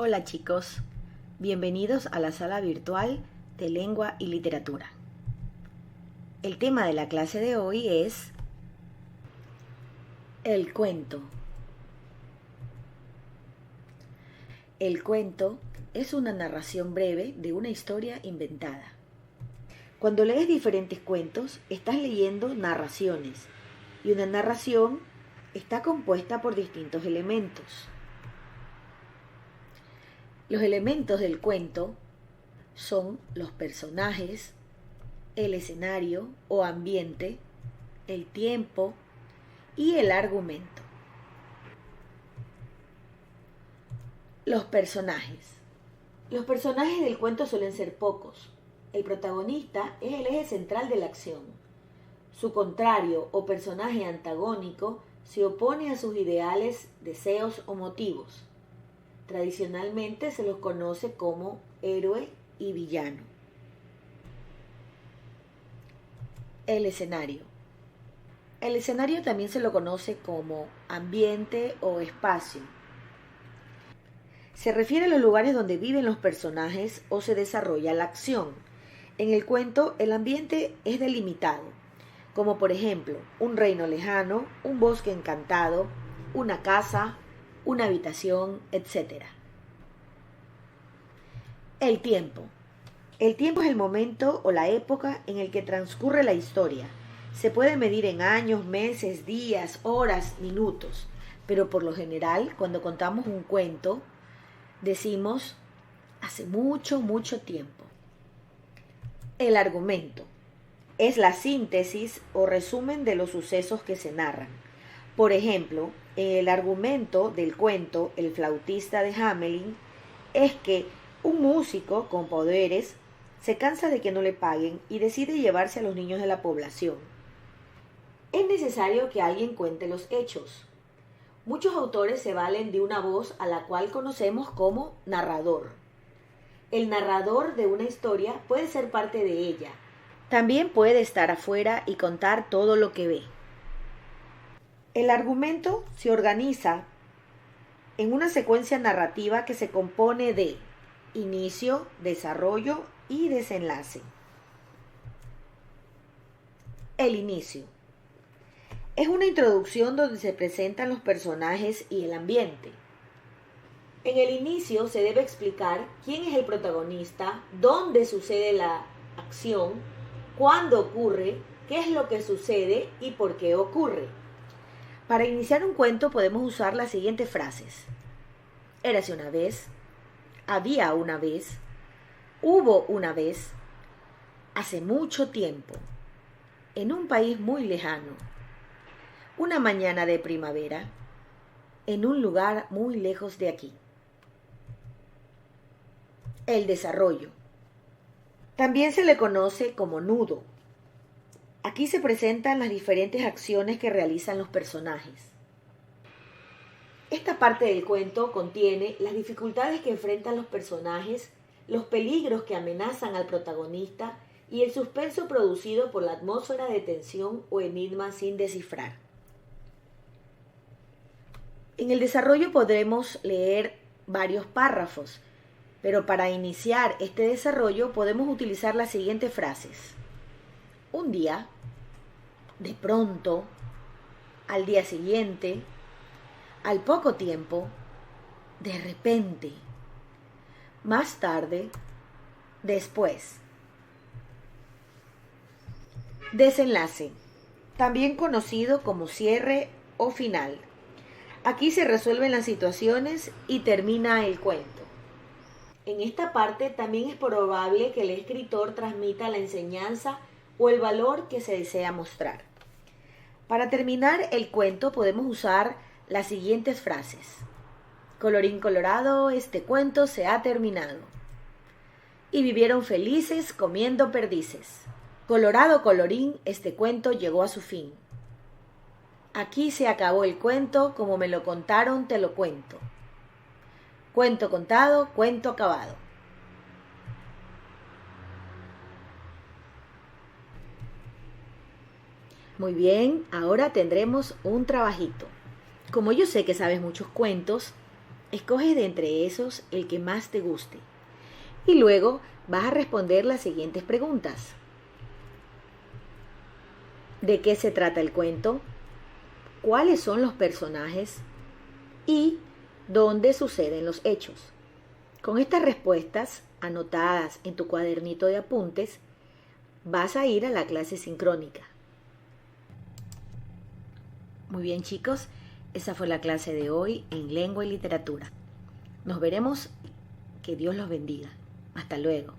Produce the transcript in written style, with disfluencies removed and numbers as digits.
Hola chicos, bienvenidos a la sala virtual de lengua y literatura. El tema de la clase de hoy es el cuento. El cuento es una narración breve de una historia inventada. Cuando lees diferentes cuentos, estás leyendo narraciones, y una narración está compuesta por distintos elementos. Los elementos del cuento son los personajes, el escenario o ambiente, el tiempo y el argumento. Los personajes. Los personajes del cuento suelen ser pocos. El protagonista es el eje central de la acción. Su contrario o personaje antagónico se opone a sus ideales, deseos o motivos. Tradicionalmente se los conoce como héroe y villano. El escenario. El escenario también se lo conoce como ambiente o espacio. Se refiere a los lugares donde viven los personajes o se desarrolla la acción. En el cuento, el ambiente es delimitado, como por ejemplo, un reino lejano, un bosque encantado, una casa, una habitación, etc. El tiempo. El tiempo es el momento o la época en el que transcurre la historia. Se puede medir en años, meses, días, horas, minutos, pero por lo general, cuando contamos un cuento, decimos hace mucho, mucho tiempo. El argumento es la síntesis o resumen de los sucesos que se narran. Por ejemplo, el argumento del cuento El flautista de Hamelin es que un músico con poderes se cansa de que no le paguen y decide llevarse a los niños de la población. Es necesario que alguien cuente los hechos. Muchos autores se valen de una voz a la cual conocemos como narrador. El narrador de una historia puede ser parte de ella. También puede estar afuera y contar todo lo que ve. El argumento se organiza en una secuencia narrativa que se compone de inicio, desarrollo y desenlace. El inicio. Es una introducción donde se presentan los personajes y el ambiente. En el inicio se debe explicar quién es el protagonista, dónde sucede la acción, cuándo ocurre, qué es lo que sucede y por qué ocurre. Para iniciar un cuento podemos usar las siguientes frases. Érase una vez, había una vez, hubo una vez, hace mucho tiempo, en un país muy lejano, una mañana de primavera, en un lugar muy lejos de aquí. El desarrollo. También se le conoce como nudo. Aquí se presentan las diferentes acciones que realizan los personajes. Esta parte del cuento contiene las dificultades que enfrentan los personajes, los peligros que amenazan al protagonista y el suspenso producido por la atmósfera de tensión o enigma sin descifrar. En el desarrollo podremos leer varios párrafos, pero para iniciar este desarrollo podemos utilizar las siguientes frases. Un día, de pronto, al día siguiente, al poco tiempo, de repente, más tarde, después. Desenlace, también conocido como cierre o final. Aquí se resuelven las situaciones y termina el cuento. En esta parte también es probable que el escritor transmita la enseñanza o el valor que se desea mostrar. Para terminar el cuento podemos usar las siguientes frases. Colorín colorado, este cuento se ha terminado. Y vivieron felices comiendo perdices. Colorado colorín, este cuento llegó a su fin. Aquí se acabó el cuento, como me lo contaron, te lo cuento. Cuento contado, cuento acabado. Muy bien, ahora tendremos un trabajito. Como yo sé que sabes muchos cuentos, Escoges de entre esos el que más te guste. Y luego vas a responder las siguientes preguntas. ¿De qué se trata el cuento? ¿Cuáles son los personajes? ¿Y dónde suceden los hechos? Con estas respuestas anotadas en tu cuadernito de apuntes, vas a ir a la clase sincrónica. Muy bien, chicos, esa fue la clase de hoy en Lengua y Literatura. Nos veremos. Que Dios los bendiga. Hasta luego.